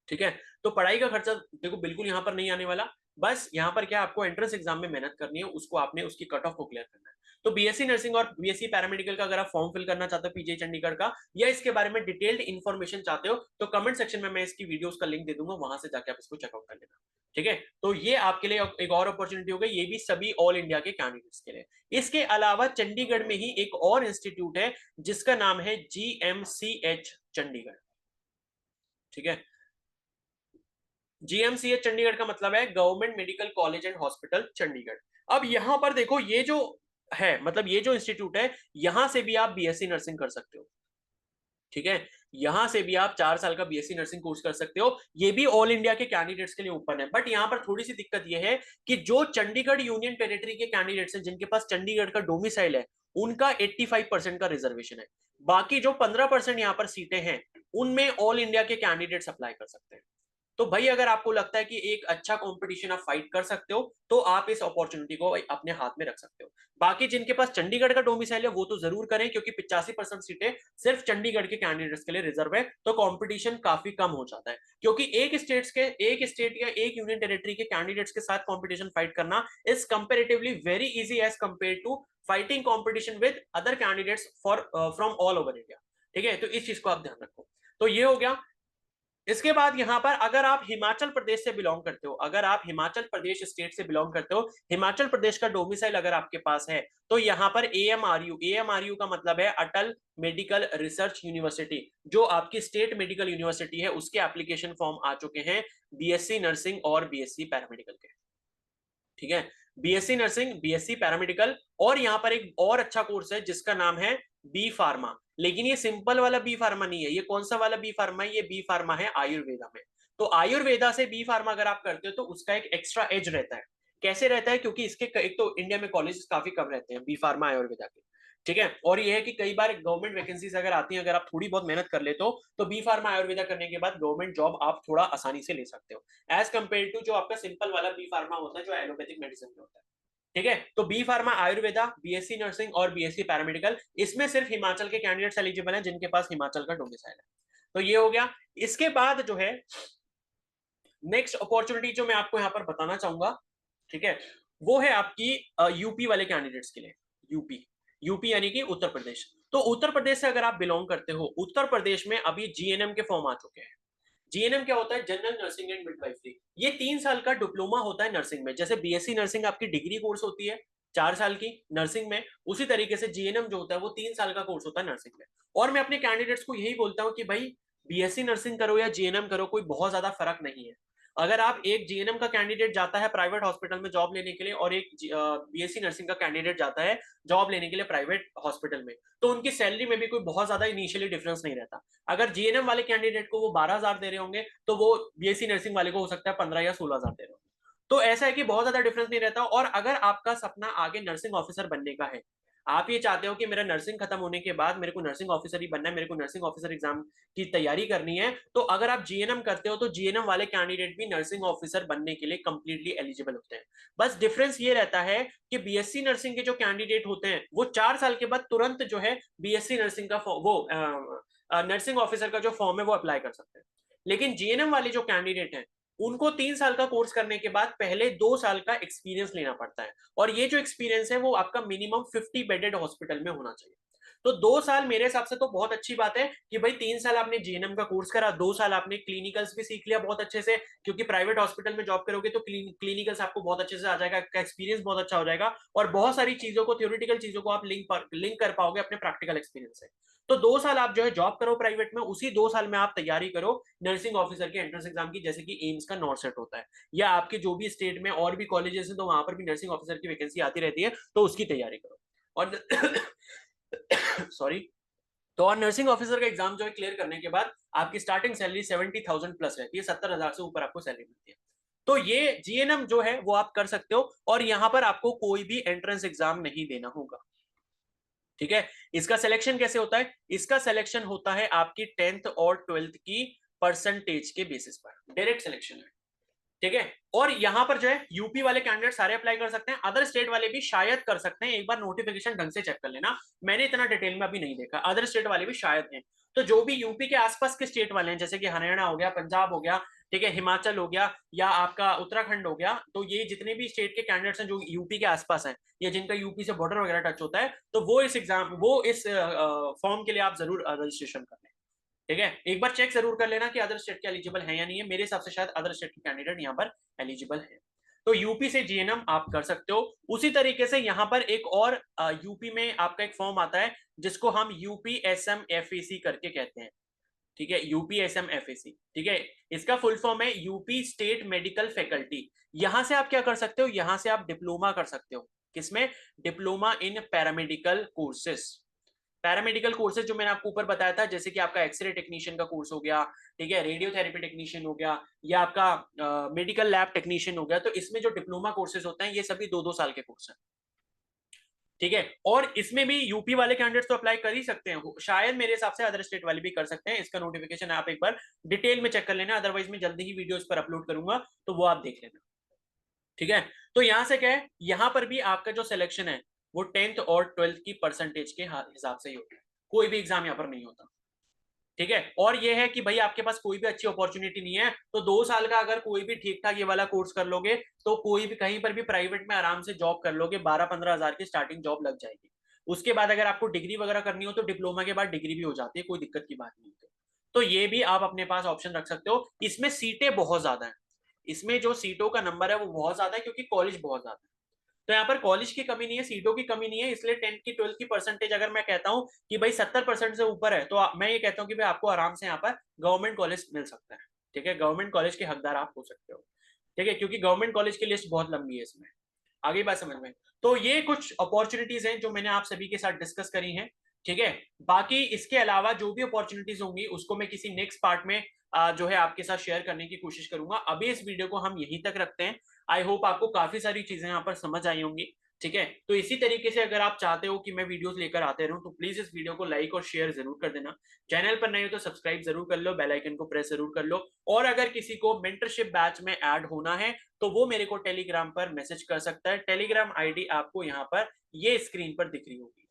ठीक है, तो पढ़ाई का खर्चा देखो बिल्कुल यहाँ पर नहीं आने वाला। बस यहाँ पर क्या आपको एंट्रेंस एग्जाम में मेहनत करनी है, उसको आपने उसकी कट ऑफ को क्लियर करना है। तो बीएससी नर्सिंग और बीएससी पैरामेडिकल का अगर आप फॉर्म फिल करना चाहते हो पीजीआई चंडीगढ़ का, या इसके बारे में डिटेल्ड इन्फॉर्मेशन चाहते हो, तो कमेंट सेक्शन में मैं इसकी वीडियोस का लिंक दे दूंगा, वहां से जाके आप इसको चेकआउट कर लेना। ठीक है, तो ये आपके लिए एक और अपॉर्चुनिटी हो गई, ये भी सभी ऑल इंडिया के कैंडिडेट्स के लिए। इसके अलावा चंडीगढ़ में ही एक और इंस्टीट्यूट है जिसका नाम है जीएमसीएच चंडीगढ़। ठीक है, जीएमसीएच चंडीगढ़ का मतलब है government medical college and hospital Chandigarh. अब यहां पर देखो, ये जो है मतलब ये जो इंस्टीट्यूट है, यहां से भी आप बीएससी नर्सिंग कर सकते हो। ठीक है, यहां से भी आप 4 साल का बीएससी नर्सिंग कोर्स कर सकते हो। ये भी ऑल इंडिया के कैंडिडेट्स के लिए ओपन है, बट यहां पर थोड़ी सी दिक्कत यह है कि जो चंडीगढ़ यूनियन टेरिटरी के कैंडिडेट्स हैं, जिनके पास चंडीगढ़ का डोमिसाइल है, उनका 85% का रिजर्वेशन है। बाकी जो 15% यहां पर सीटें हैं, उनमें ऑल इंडिया के कैंडिडेट्स अप्लाई कर सकते हैं। तो भाई अगर आपको लगता है कि एक अच्छा कंपटीशन आप फाइट कर सकते हो, तो आप इस अपॉर्चुनिटी को अपने हाथ में रख सकते हो। बाकी जिनके पास चंडीगढ़ का डोमिसाइल है, वो तो जरूर करें, क्योंकि 85% सीटें सिर्फ चंडीगढ़ के कैंडिडेट्स के लिए रिजर्व है, तो कंपटीशन काफी कम हो जाता है। क्योंकि एक स्टेट या एक यूनियन टेरिटरी के कैंडिडेट्स के साथ कंपटीशन फाइट करना is comparatively very easy as compare to fighting competition with other candidates for from all over India. ठीक है, तो इस चीज को आप ध्यान रखो। तो ये हो गया। इसके बाद यहां पर अगर आप हिमाचल प्रदेश से बिलोंग करते हो, अगर आप हिमाचल प्रदेश स्टेट से बिलोंग करते हो, हिमाचल प्रदेश का डोमिसाइल अगर आपके पास है, तो यहां पर एएमआरयू का मतलब है अटल मेडिकल रिसर्च यूनिवर्सिटी, जो आपकी स्टेट मेडिकल यूनिवर्सिटी है, उसके एप्लीकेशन फॉर्म आ चुके हैं बीएससी नर्सिंग और बीएससी पैरामेडिकल के। ठीक है, बीएससी नर्सिंग, बीएससी पैरामेडिकल, और यहाँ पर एक और अच्छा कोर्स है जिसका नाम है बी फार्मा। लेकिन ये सिंपल वाला बी फार्मा नहीं है। ये कौन सा वाला बी फार्मा है? ये बी फार्मा है आयुर्वेदा में। तो आयुर्वेदा से बी फार्मा अगर आप करते हो तो उसका एक एक्स्ट्रा एज रहता है। कैसे रहता है? क्योंकि इसके एक तो इंडिया में कॉलेज काफी कम रहते हैं बी फार्मा आयुर्वेदा के। ठीक है, और ये है कि कई बार गवर्नमेंट वैकेंसीज अगर आती हैं, अगर आप थोड़ी बहुत मेहनत कर लेते हो, तो बी फार्मा आयुर्वेदा करने के बाद गवर्नमेंट जॉब आप थोड़ा आसानी से ले सकते हो, एज कंपेयर टू जो आपका सिंपल वाला बी फार्मा होता है, जो एलोपैथिक मेडिसिन में होता है। ठीक है, तो B pharma Ayurveda, BSc nursing और बीएससी पैरामेडिकल, इसमें सिर्फ हिमाचल के कैंडिडेट्स एलिजिबल हैं जिनके पास हिमाचल का डोमिसाइल है। तो ये हो गया। इसके बाद जो है नेक्स्ट अपॉर्चुनिटी जो मैं आपको यहाँ पर बताना चाहूंगा, ठीक है, वो है आपकी यूपी वाले कैंडिडेट्स के लिए। यूपी, यूपी यानी कि उत्तर प्रदेश। तो उत्तर प्रदेश से अगर आप बिलोंग करते हो, उत्तर प्रदेश में अभी जीएनएम के फॉर्म आ चुके हैं। जीएनएम क्या होता है? General nursing and midwifery. ये 3 साल का डिप्लोमा होता है नर्सिंग में। जैसे बीएससी नर्सिंग आपकी डिग्री कोर्स होती है 4 साल की नर्सिंग में, उसी तरीके से जीएनएम जो होता है वो 3 साल का कोर्स होता है नर्सिंग में। और मैं अपने कैंडिडेट्स को यही बोलता हूँ कि भाई बीएससी नर्सिंग करो या जीएनएम करो, कोई बहुत ज्यादा फर्क नहीं है। अगर आप एक जीएनएम का कैंडिडेट जाता है प्राइवेट हॉस्पिटल में जॉब लेने के लिए, और एक बीएससी नर्सिंग का कैंडिडेट जाता है जॉब लेने के लिए प्राइवेट हॉस्पिटल में, तो उनकी सैलरी में भी कोई बहुत ज्यादा इनिशियली डिफरेंस नहीं रहता। अगर जीएनएम वाले कैंडिडेट को वो 12,000 दे रहे होंगे, तो वो बीएससी नर्सिंग वाले को हो सकता है 15 या 16,000 दे रहे होंगे। तो ऐसा है कि बहुत ज्यादा डिफरेंस नहीं रहता। और अगर आपका सपना आगे नर्सिंग ऑफिसर बनने का है, आप ये चाहते हो कि मेरा नर्सिंग खत्म होने के बाद मेरे को नर्सिंग ऑफिसर ही बनना है, मेरे को नर्सिंग ऑफिसर एग्जाम की तैयारी करनी है, तो अगर आप जीएनएम करते हो तो जीएनएम वाले कैंडिडेट भी नर्सिंग ऑफिसर बनने के लिए कंप्लीटली एलिजिबल होते हैं। बस डिफरेंस ये रहता है कि बीएससी नर्सिंग के जो कैंडिडेट होते हैं वो 4 साल के बाद तुरंत जो है बीएससी नर्सिंग का वो नर्सिंग ऑफिसर का जो फॉर्म है वो अप्लाई कर सकते हैं। लेकिन जीएनएम वाले जो कैंडिडेट हैं, उनको 3 साल का कोर्स करने के बाद पहले 2 साल का एक्सपीरियंस लेना पड़ता है। और ये जो एक्सपीरियंस है वो आपका मिनिमम 50 बेडेड हॉस्पिटल में होना चाहिए। तो 2 साल मेरे हिसाब से तो बहुत अच्छी बात है कि भाई 3 साल आपने जीएनएम का कोर्स करा, 2 साल आपने क्लिनिकल्स भी सीख लिया बहुत अच्छे से, क्योंकि प्राइवेट हॉस्पिटल में जॉब करोगे तो क्लिनिकल्स आपको बहुत अच्छे से आ जाएगा, आपका एक्सपीरियंस बहुत अच्छा हो जाएगा, और बहुत सारी चीजों को, थ्योरेटिकल चीजों को आप लिंक कर पाओगे अपने प्रैक्टिकल एक्सपीरियंस से। तो 2 साल आप जो है जॉब करो प्राइवेट में, उसी 2 साल में आप तैयारी करो नर्सिंग ऑफिसर के एंट्रेंस एग्जाम की, जैसे कि एम्स का नॉर्सेट होता है, या आपके जो भी स्टेट में और भी कॉलेजेस हैं तो वहां पर भी नर्सिंग ऑफिसर की वैकेंसी आती रहती है, तो उसकी तैयारी करो। और सॉरी, तो और नर्सिंग ऑफिसर का एग्जाम जो है क्लियर करने के बाद आपकी स्टार्टिंग सैलरी 70,000 प्लस रहती है, 70,000 से ऊपर आपको सैलरी मिलती है। तो ये जीएनएम जो है वो आप कर सकते हो, और यहां पर आपको कोई भी एंट्रेंस एग्जाम नहीं देना होगा, ठीक है। इसका सिलेक्शन कैसे होता है? इसका सिलेक्शन होता है आपकी 10th और 12th की परसेंटेज के बेसिस पर, डायरेक्ट सिलेक्शन है, ठीक है। और यहां पर जो है यूपी वाले कैंडिडेट सारे अप्लाई कर सकते हैं, अदर स्टेट वाले भी शायद कर सकते हैं, एक बार नोटिफिकेशन ढंग से चेक कर लेना, मैंने इतना डिटेल में अभी नहीं देखा, अदर स्टेट वाले भी शायद हैं। तो जो भी यूपी के आसपास के स्टेट वाले हैं, जैसे कि हरियाणा हो गया, पंजाब हो गया, ठीक है, हिमाचल हो गया, या आपका उत्तराखंड हो गया, तो ये जितने भी स्टेट के कैंडिडेट्स हैं जो यूपी के आसपास हैं, या जिनका यूपी से बॉर्डर वगैरह टच होता है, तो वो इस फॉर्म के लिए आप जरूर रजिस्ट्रेशन कर लें, ठीक है। एक बार चेक जरूर कर लेना कि अदर स्टेट के एलिजिबल है या नहीं है, मेरे हिसाब से शायद अदर स्टेट के कैंडिडेट यहाँ पर एलिजिबल है। तो यूपी से जीएनएम आप कर सकते हो। उसी तरीके से यहाँ पर एक और यूपी में आपका एक फॉर्म आता है जिसको हम यूपी एसएम एफएसी करके कहते हैं, ठीक है, यूपी एसएम एफएसी, ठीक है। इसका फुल फॉर्म है यूपी स्टेट मेडिकल फैकल्टी। यहां से आप क्या कर सकते हो? यहां से आप डिप्लोमा कर सकते हो, किसमें? Diploma in paramedical courses. Paramedical courses जो मैंने आपको ऊपर बताया था, जैसे कि आपका एक्सरे टेक्नीशियन का कोर्स हो गया, ठीक है, रेडियोथेरेपी टेक्नीशियन हो गया, या आपका मेडिकल लैब टेक्नीशियन हो गया, तो इसमें जो डिप्लोमा कोर्सेज होते हैं ये सभी 2-2 साल के कोर्स हैं, ठीक है। और इसमें भी यूपी वाले कैंडिडेट्स तो अप्लाई कर ही सकते हैं, शायद मेरे हिसाब से अदर स्टेट वाले भी कर सकते हैं, इसका नोटिफिकेशन आप एक बार डिटेल में चेक कर लेना, अदरवाइज मैं जल्दी ही वीडियो इस पर अपलोड करूंगा, तो वो आप देख लेना, ठीक है। तो यहां से क्या है, यहां पर भी आपका जो सिलेक्शन है वो 10th और 12th की परसेंटेज के हिसाब से ही होता है, कोई भी एग्जाम यहाँ पर नहीं होता, ठीक है। और ये है कि भाई आपके पास कोई भी अच्छी अपॉर्चुनिटी नहीं है, तो 2 साल का अगर कोई भी ठीक ठाक ये वाला कोर्स कर लोगे, तो कोई भी कहीं पर भी प्राइवेट में आराम से जॉब कर लोगे, 12-15 हजार की स्टार्टिंग जॉब लग जाएगी। उसके बाद अगर आपको डिग्री वगैरह करनी हो तो डिप्लोमा के बाद डिग्री भी हो जाती है, कोई दिक्कत की बात नहीं होती। तो ये भी आप अपने पास ऑप्शन रख सकते हो। इसमें सीटें बहुत ज्यादा है, इसमें जो सीटों का नंबर है वो बहुत ज्यादा है, क्योंकि कॉलेज बहुत ज्यादा है। तो यहाँ पर कॉलेज की कमी नहीं है, सीटों की कमी नहीं है, इसलिए 10th की 12th की परसेंटेज अगर मैं कहता हूँ कि भाई 70% से ऊपर है, तो मैं ये कहता हूँ कि भाई आपको आराम से यहाँ पर गवर्नमेंट कॉलेज मिल सकता है, ठीक है, गवर्नमेंट कॉलेज के हकदार आप हो सकते हो, ठीक है, क्योंकि गवर्नमेंट कॉलेज की लिस्ट बहुत लंबी है इसमें। आगे बात समझ में? तो ये कुछ अपॉर्चुनिटीज हैं जो मैंने आप सभी के साथ डिस्कस करी हैं, ठीक है। बाकी इसके अलावा जो भी अपॉर्चुनिटीज होंगी उसको मैं किसी नेक्स्ट पार्ट में जो है आपके साथ शेयर करने की कोशिश करूंगा। अभी इस वीडियो को हम यहीं तक रखते हैं। आई होप आपको काफी सारी चीजें यहाँ पर समझ आई होंगी, ठीक है। तो इसी तरीके से अगर आप चाहते हो कि मैं वीडियोस लेकर आते रहूं, तो प्लीज इस वीडियो को लाइक और शेयर जरूर कर देना। चैनल पर नए हो तो सब्सक्राइब जरूर कर लो, बेल आइकन को प्रेस जरूर कर लो। और अगर किसी को मेंटरशिप बैच में ऐड होना है तो वो मेरे को टेलीग्राम पर मैसेज कर सकता है। टेलीग्राम आईडी आपको यहाँ पर ये स्क्रीन पर दिख रही होगी,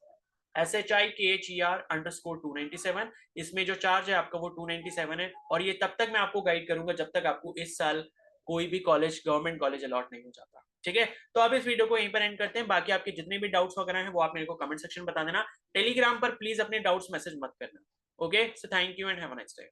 SHIKHER_297। इसमें जो चार्ज है आपका वो 297 है, और ये तब तक मैं आपको गाइड करूंगा जब तक आपको इस साल कोई भी कॉलेज, गवर्नमेंट कॉलेज अलॉट नहीं हो जाता, ठीक है। तो अब इस वीडियो को यहीं पर एंड करते हैं। बाकी आपके जितने भी डाउट्स वगैरह हैं वो आप मेरे को कमेंट सेक्शन में बता देना। टेलीग्राम पर प्लीज अपने डाउट्स मैसेज मत करना। Okay, so thank you and have a nice day.